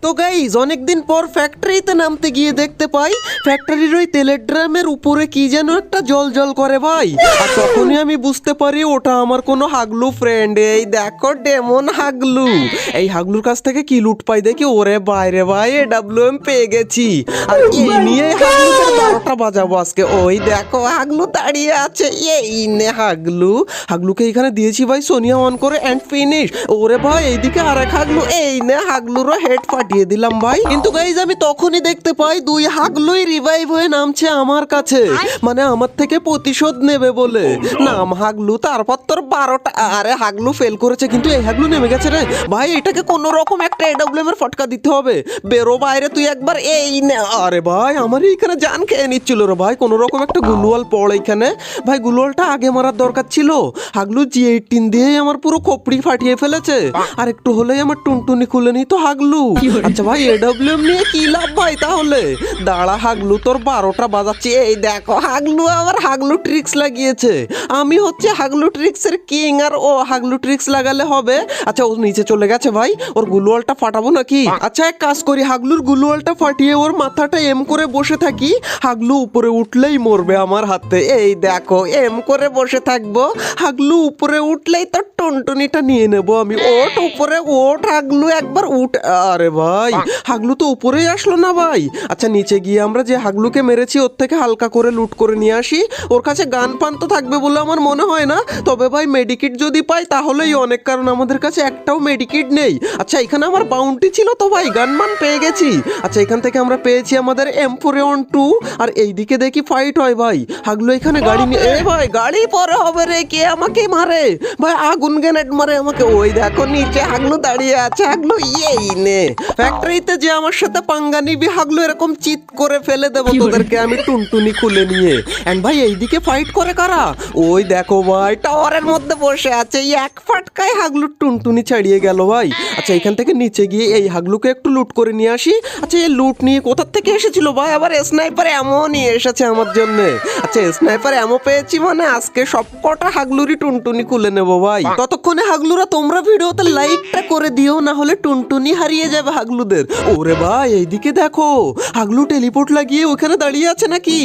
তো গাইজ অনেকদিন পর ফ্যাক্টরিতে নামতে গিয়ে দেখতে পাই ফ্যাক্টরির ওই তেলের ড্রামের উপরে কি যেন একটা জল জল করে ভাই। আর তখনই আমি বুঝতে পারি ওটা আমার কোনো হাগলু ফ্রেন্ড। এই দেখো ডেমন হাগলু। এই হাগলুর কাছ থেকে কি লুট পাই দেখি, ওরে বাইরে ভাই AWM পেয়ে গেছি। আর এই নিয়ে হাগলুদের 12টা বাজাবো আজকে। ওই দেখো হাগলু দাঁড়িয়ে আছে, এই নে হাগলু। হাগলুকে এখানে দিয়েছি ভাই সোনিয়া অন করে এন্ড ফিনিশ। ওরে ভাই এইদিকে আরেক হাগলু, এই নে হাগলুরও হেড দিয়ে দিলাম ভাই। কিন্তু গাইজ আমি তখনই দেখতে পাই দুই হাগলুই রিভাইভ হয়ে নামছে আমার কাছে, মানে আমার থেকে প্রতিশোধ নেবে বলে। নাম হাগলু, তারপর তোর 12টা। আরে হাগলু ফেল করেছে কিন্তু এই হাগলু নেমে গেছে রে ভাই। এটাকে কোনো রকম একটা AWM এর ফটকা দিতে হবে। বেরো বাইরে তুই একবার, এই নে। আরে ভাই আমার এইখানে জান খেয়ে নিচ্ছিল রে ভাই। কোনো রকম একটা গুলওয়াল পড় এইখানে ভাই। গুলওয়ালটা আগে মারার দরকার ছিল। হাগলু G18 দিয়েই আমার পুরো কপড়ি ফাটিয়ে ফেলেছে। আর একটু হলেই আমার টুনটুনি খুলে নিত হাগলু। আচ্ছা ভাই AWM নিয়ে কি লাভ ভাই তাহলে? দাঁড়া হাগলু, তোর 12টা বাজাচ্ছি। এই দেখো হাগলু আবার হাগলু ট্রিক্স লাগিয়েছে। আমি হচ্ছে হাগলু ট্রিক্সের কিং, আর ও হাগলু ট্রিক্স লাগালে হবে। আচ্ছা ও নিচে চলে গেছে ভাই, ওর গুলওয়ালটা ফাটাবো নাকি? আচ্ছা এক কাজ করি, হাগলুর গুলওয়ালটা ফাটিয়ে ওর মাথাটা এম করে বসে থাকি। হাগলু উপরে উঠলেই মরবে আমার হাতে। এই দেখো এম করে বসে থাকবো, হাগলু উপরে উঠলেই তোর টুনটুনিটা নিয়ে নেবো আমি। ওঠ উপরে ওঠ হাগলু, একবার উঠ। আরে ভাই হাগলু তো উপরেই আসলো না ভাই। আচ্ছা নিচে গিয়ে আমরা যে হাগলুকে মেরেছি ওর থেকে হালকা করে লুট করে নিয়ে আসি। ওর কাছে গান পান তো থাকবে বলে আমার মনে হয় না, তবে ভাই মেডিকিট যদি পাই তাহলেই অনেক, কারণ আমাদের কাছে একটাও মেডিকিট নেই। আচ্ছা এখানে আমার বাউন্টি ছিল তো ভাই, গানমান পেয়ে গেছি। আচ্ছা এখান থেকে আমরা পেয়েছি আমাদের M4A2। আর এইদিকে দেখি ফাইট হয় ভাই। হাগলু এখানে গাড়ি নিয়ে, এ ভাই গাড়ি পরে হবে রে, কে আমাকে মারে ভাই? আগুন গ্রেনেড মারে আমাকে। ওই দেখো নিচে হাগলু দাঁড়িয়ে আছে। হাগলু এই নে, ফ্যাক্টরিতে যে আমার সাথে পাঙ্গা নিবি হাগলু এরকম চিৎ করে ফেলে দেবো তোদেরকে আমি টুনটুনি খুলে নিয়ে। এন্ড ভাই এইদিকে ফাইট করে কারা? ওই দেখো ভাই টাওয়ারের মধ্যে বসে আছে। এক ফাটকায় হাগলুর টুনটুনি ছাড়িয়ে গেল ভাই। আচ্ছা এখান থেকে নিচে গিয়ে এই হাগলুকে একটু লুট করে নিয়ে আসি। আচ্ছা এই লুট নিয়ে কোথা থেকে এসেছিল ভাই? আবার স্নাইপার এমন নিয়ে এসেছে আমার জন্য। আচ্ছা স্নাইপার এমন পেয়েছি মানে আজকে সব কটা হাগলুরই টুনটুনি খুলে নেবো ভাই। ততক্ষণে হাগলুরা তোমরা ভিডিওতে লাইকটা করে দিও, না হলে টুনটুনি হারিয়ে যাবে হাগলুদের। ওরে ভাই এইদিকে দেখো হাগলু টেলিপোর্ট লাগিয়ে ওখানে দাঁড়িয়ে আছে নাকি?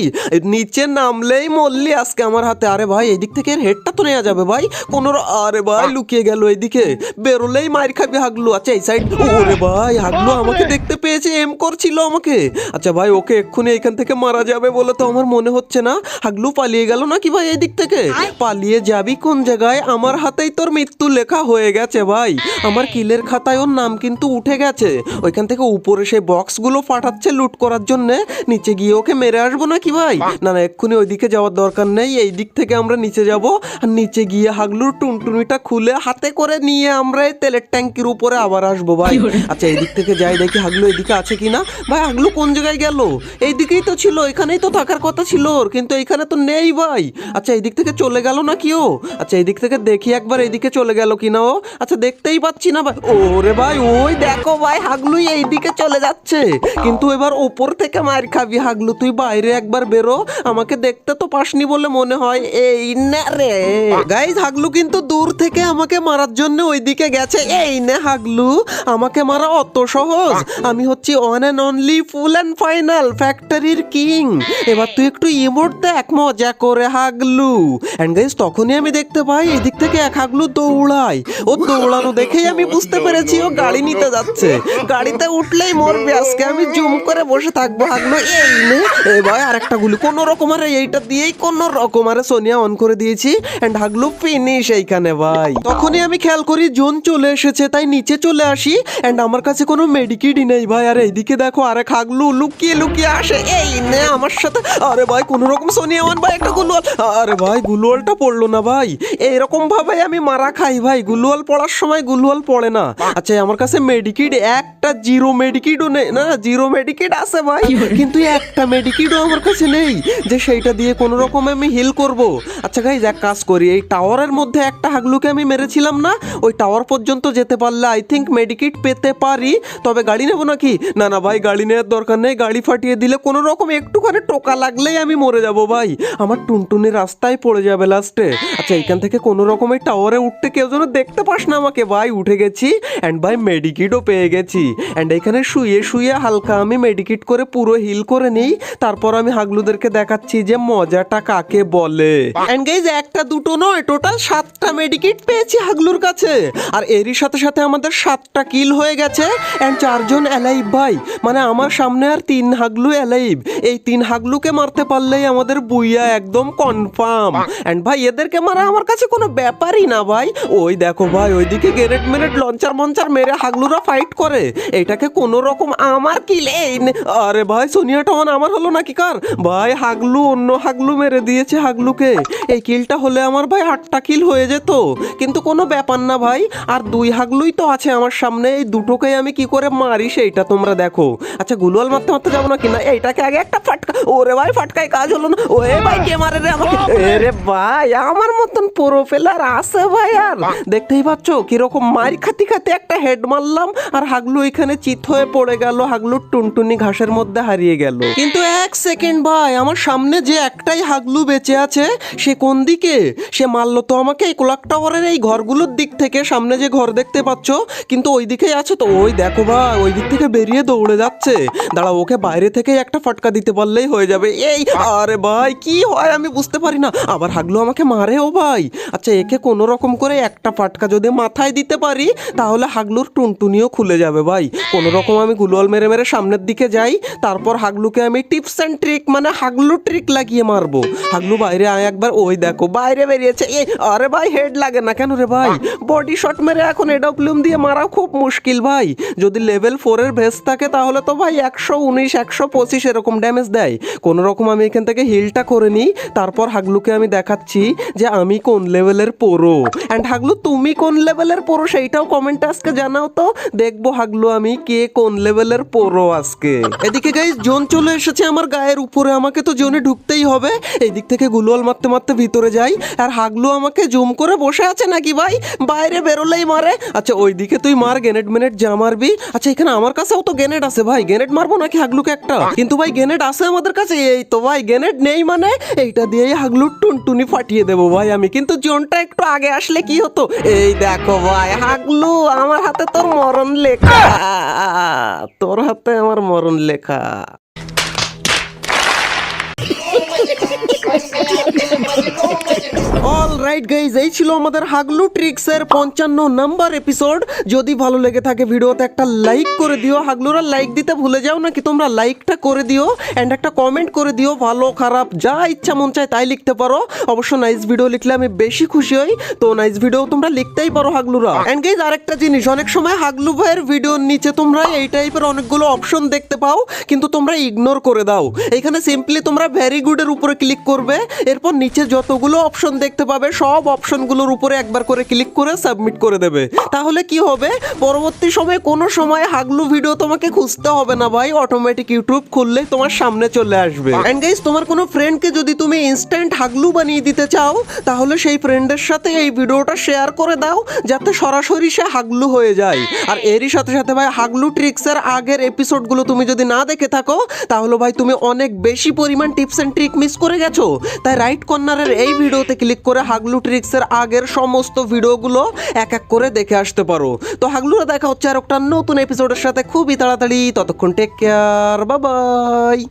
নিচে নামলেই মরলি আজকে আমার হাতে। আরে ভাই এইদিক থেকে এর হেডটা তো নেওয়া যাবে ভাই কোন। আরে ভাই লুকিয়ে গেল এইদিকে, বেরোলেই মার খাবি হাগলু। আচ্ছা এই সাইড। ওরে ভাই হাগলু আমাকে দেখতে পেয়েছে, এম করছিল আমাকে। আচ্ছা ভাই ওকে এক্ষুনি এখান থেকে মারা যাবে বলে তো আমার মনে হচ্ছে না। হাগলু পালিয়ে গেল নাকি ভাই এইদিক থেকে? পালিয়ে যাবি কোন জায়গায়? আমার হাতেই তোর মৃত্যু লেখা হয়ে গেছে ভাই। আমার কিলের খাতায় ওর নাম কিন্তু উঠে গেছে। ওইখান থেকে উপরে সেই বক্সগুলো ফাটাচ্ছে লুট করার জন্য। নিচে গিয়ে ওকে মেরে আসবো নাকি ভাই? না না এক্ষুনি ওইদিকে যাওয়ার দরকার নেই, এই দিক থেকে আমরা নিচে যাব। আর নিচে গিয়ে হাগলুর টুনটুনিটা খুলে হাতে করে নিয়ে আমরা এই তেলের ট্যাঙ্কির উপরে আবার আসবো ভাই। আচ্ছা এই দিক থেকে যাই দেখি হাগলু এদিকে আছে কিনা। ভাই হাগলু কোন জায়গায় গেল? এইদিকেই তো ছিল, এখানেই তো থাকার কথা ছিল ওর, কিন্তু এইখানে তো নেই ভাই। আচ্ছা এই দিক থেকে চলে গেল নাকি ও? আচ্ছা এই দিক থেকে দেখি একবার এইদিকে চলে গেল কিনা ও। আচ্ছা দেখতেই পাচ্ছি না ভাই। ওরে ভাই ওই দেখো ভাই হাগলু এইদিকে চলে যাচ্ছে, কিন্তু এবার ওপর থেকে মার খাবি হাগলু। তুই বাইরে একবার বেরো, আমাকে দেখতে তো পাসনি বলে মনে হয়। এই না রে গাইজ, হাগলু কিন্তু দূর থেকে আমাকে মারার জন্য ওইদিকে গেছে। এই না হাগলু, আমাকে মারা অত সহজ? আমি হচ্ছি one and only full and final ফ্যাক্টরির কিং। এবার তুই একটু ইমোট দেখ মজা করে হাগলু। এন্ড গাইজ তখনই আমি দেখতে পাই এদিক থেকে এক হাগলু দৌড়ায়। ও দৌড়ানো দেখেই আমি বুঝতে পেরেছি ও গাড়ি নিতে যাচ্ছে। গাড়িতে উঠলেই মরবে আজকে, আমি জুম করে বসে থাকবো। হাগলু এই নে, এ ভাই আরেকটা গুলি কোন রকম। আরে এইটা দিয়েই কোন রকম আরে সোনিয়া অন করে দিয়েছি। এন্ড হাগলু ফিনিশ এইখানে ভাই। তখনই আমি খেয়াল করি জোন চলে এসেছে, তাই নিচে চলে আসি। এন্ড আমার কাছে কোনো মেডিকিটই নেই ভাই। আর এইদিকে দেখো আরেক হাগলু লুকিয়ে লুকিয়ে আসে। এই নে আমার সাথে। আরে ভাই কোন রকম সোনিয়া অন ভাই একটা গুলওয়াল। আরে ভাই গুলওয়ালটা পড়লো না ভাই। এইরকম ভাবে আমি মারা খাই ভাই, গুলওয়াল পড়ার সময় গুলওয়াল পড়ে না। আচ্ছা আমার কাছে মেডিকিট একটা জিরো মেডিকিটও নেই। না জিরো মেডিকিট আছে ভাই, কিন্তু একটা মেডিকিটও আমার কাছে নেই যে সেইটা দিয়ে কোনো রকম আমি হিল করব। আচ্ছা গাইজ এক কাজ করি, এই টাওয়ারের মধ্যে একটা হাগলুকে আমি মেরেছিলাম না, ওই টাওয়ার পর্যন্ত যেতে পারলে আই থিঙ্ক মেডিকিট পেতে পারি। তবে গাড়ি নেবো নাকি? না না ভাই গাড়ি নেওয়ার দরকার নেই, গাড়ি ফাটিয়ে দিলে কোনো রকম একটুখানি টোকা লাগলেই আমি মরে যাব ভাই। আমার টুনটুনি রাস্তায় পড়ে যাবে লাস্টে। আচ্ছা এইখান থেকে কোনো রকম এই টাওয়ারে উঠতে কেউ যেন দেখতে পাস না আমাকে ভাই। উঠে গেছি এন্ড ভাই মেডিকিটও পেয়ে গেছি। অ্যান্ড এখানে শুয়ে শুয়ে হালকা আমি মেডিকেট করে পুরো হিল করে নিই, তারপর আমি হাগলুদেরকে দেখাচ্ছি যে মজাটা কাকে বলে। অ্যান্ড গাইজ একটা দুটো নয়, টোটাল 7টা মেডিকেট পেয়েছি হাগলুর কাছে, আর এরই সাথে সাথে আমাদের 7টা কিল হয়ে গেছে অ্যান্ড 4 জন অ্যালাইভ ভাই। মানে আমার সামনে আর 3 হাগলু অ্যালাইভ, এই 3 হাগলুকে মারতে পারলেই আমাদের বুইয়া একদম কনফার্ম। অ্যান্ড ভাই এদেরকে মারা আমার কাছে কোনো ব্যাপারই না ভাই। ওই দেখো ভাই ওইদিকে গ্রেনেড মেরেড লঞ্চার মঞ্চার মেরে হাগলুরা ফাইট করে, এটাকে কোনো রকম আমার কিল। আরে ভাই সোনিয়া টন আমার হলো নাকি কার ভাই? হাগলু অন্য হাগলু মেরে দিয়েছে হাগলুকে। এই কিলটা হলে আমার ভাই 8টা কিল হয়ে যেত, কিন্তু কোনো ব্যাপার না ভাই, আর 2 হাগলুই তো আছে আমার সামনে, এই দুটোকেই আমি কি করে মারি সেইটা তোমরা দেখো। আচ্ছা গুলওয়াল মারতে মারতে যাবো না কিনা, এইটাকে আগে একটা ফাটকা। ওরে ভাই ফাটকায় কাজ হলো না। ওরে ভাই কে মারে রে আমাকে? আরে ভাই আমার মতন প্রোফেলার আছে ভাই? আর দেখতেই পাচ্ছ কিরকম মার খাতি খাতি একটা হেড মারলাম, আর হাগলু এখানে চিত হয়ে পড়ে গেল, হাগলুর টুনটুনি ঘাসের মধ্যে হারিয়ে গেল। কিন্তু 1 সেকেন্ড ভাই, আমার সামনে যে একটাই হাগলু বেঁচে আছে সে কোন দিকে? সে মারলো তো আমাকে এই ক্লক টাওয়ারের এই ঘরগুলোর দিক থেকে, সামনে যে ঘর দেখতে পাচ্ছ, কিন্তু ওই দিকেই আছে তো। ওই দেখো ভাই ওই দিক থেকে বেরিয়ে দৌড়ে যাচ্ছে। দাঁড়া ওকে বাইরে থেকে একটা ফাটকা দিতে পারলেই হয়ে যাবে। এই আরে ভাই কি হয় আমি বুঝতে পারি না, আবার হাগলু আমাকে মারে। ও ভাই আচ্ছা একে কোনো রকম করে একটা ফাটকা যদি মাথায় দিতে পারি তাহলে হাগলুর টুনটুনিও খুলে যাবে ভাই। কোনো রকম আমি গুলওয়াল মেরে মেরে সামনের দিকে যাই, তারপর হাগলুকে আমি টিপস অ্যান্ড ট্রিক মানে হাগলু ট্রিক লাগিয়ে মারবো। হাগলু বাইরে আয় একবার। ওই দেখো বাইরে বেরিয়েছে। আরে ভাই হেড লাগে না কেন রে ভাই? বডি শট মেরে এখন এডব্লিউএম দিয়ে মারা খুব মুশকিল ভাই। যদি লেভেল 4 এর ভেস্ট থাকে তাহলে তো ভাই 119 125 এরকম ড্যামেজ দেয়। কোনো রকম আমি এখান থেকে হিলটা করে নিই, তারপর হাগলুকে আমি দেখাচ্ছি যে আমি কোন লেভেলের প্রো। অ্যান্ড হাগলু তুমি কোন লেভেলের প্রো সেইটাও কমেন্টে আজকে জানাও তো, দেখবো হাগলু আমি কে কোন লেভেলের প্রো আজকে। এদিকে গাইস জোন চলে এসেছে আমার গায়ের উপরে, আমাকে তো জোনে ঢুকতেই হবে। এই দিক থেকে গুলওয়াল মারতে মারতে ভিতরে যাই, আর হাগলু আমাকে জুম করে বসে আছে নাকি ভাই? বাইরে বেরোলেই মারে। আচ্ছা ওই দিকে তুই মার গ্রেনেড মেনেড যা মারবি। আচ্ছা এখানে আমার কাছেও তো গ্রেনেড আছে ভাই, গ্রেনেড মারবো নাকি হাগলুকে একটা? কিন্তু ভাই গ্রেনেড আছে আমাদের কাছে। এই তো ভাই গ্রেনেড নেই মানে এইটা দিয়েই হাগলুর টুনটুনি ফাটিয়ে দেবো ভাই আমি। কিন্তু জোনটা একটু আগে আসলে কি হতো? এই দেখো ভাই হাগলু আমার হাতে তোর মরণ লেখা, তোর হাতে আমার মরণ লেখা। অলরাইট গাইজ এই ছিল আমাদের হাগলু ট্রিক্সের 55 নাম্বার এপিসোড। যদি ভালো লেগে থাকে ভিডিওতে একটা লাইক করে দিও। হাগলুরা লাইক দিতে ভুলে যাও নাকি তোমরা? লাইকটা করে দিও অ্যান্ড একটা কমেন্ট করে দিও, ভালো খারাপ যা ইচ্ছা মন চায় তাই লিখতে পারো। অবশ্য নাইস ভিডিও লিখলে আমি বেশি খুশি হই, তো নাইস ভিডিও তোমরা লিখতেই পারো হাগলুরা। অ্যান্ড গাইজ আরেকটা জিনিস, অনেক সময় হাগলু ভাইয়ের ভিডিওর নিচে তোমরা এই টাইপের অনেকগুলো অপশন দেখতে পাও, কিন্তু তোমরা ইগনোর করে দাও। এখানে সিম্পলি তোমরা ভেরি গুডের উপরে ক্লিক করবে, এরপর নিচে যতগুলো অপশন দেখতে পাবে সব অপশনগুলোর উপরে একবার করে ক্লিক করে সাবমিট করে দেবে। তাহলে কি হবে, পরবর্তী সময়ে কোনো সময় হাগলু ভিডিও তোমাকে খুঁজতে হবে না ভাই, অটোমেটিক ইউটিউব খুললেই তোমার সামনে চলে আসবে। এন্ড গাইস তোমার কোনো ফ্রেন্ডকে যদি তুমি ইনস্ট্যান্ট হাগলু বানিয়ে দিতে চাও, তাহলে সেই ফ্রেন্ডের সাথে এই ভিডিওটা শেয়ার করে দাও যাতে সরাসরি সে হাগলু হয়ে যায়। আর এরই সাথে সাথে ভাই হাগলু ট্রিক্সের আগের এপিসোডগুলো তুমি যদি না দেখে থাকো তাহলে ভাই তুমি অনেক বেশি পরিমাণ টিপস এন্ড ট্রিক মিস করে গেছো। তাই রাইট কর্নারের এই ভিডিওতে ক্লিক করে হাগলু ট্রিক্সের আগের সমস্ত ভিডিওগুলো এক এক করে দেখে আসতে পারো। তো হাগলুরা দেখা হচ্ছে আর একটা নতুন এপিসোডের সাথে খুবই তাড়াতাড়ি। ততক্ষণ টেক কেয়ার, বাই বাই।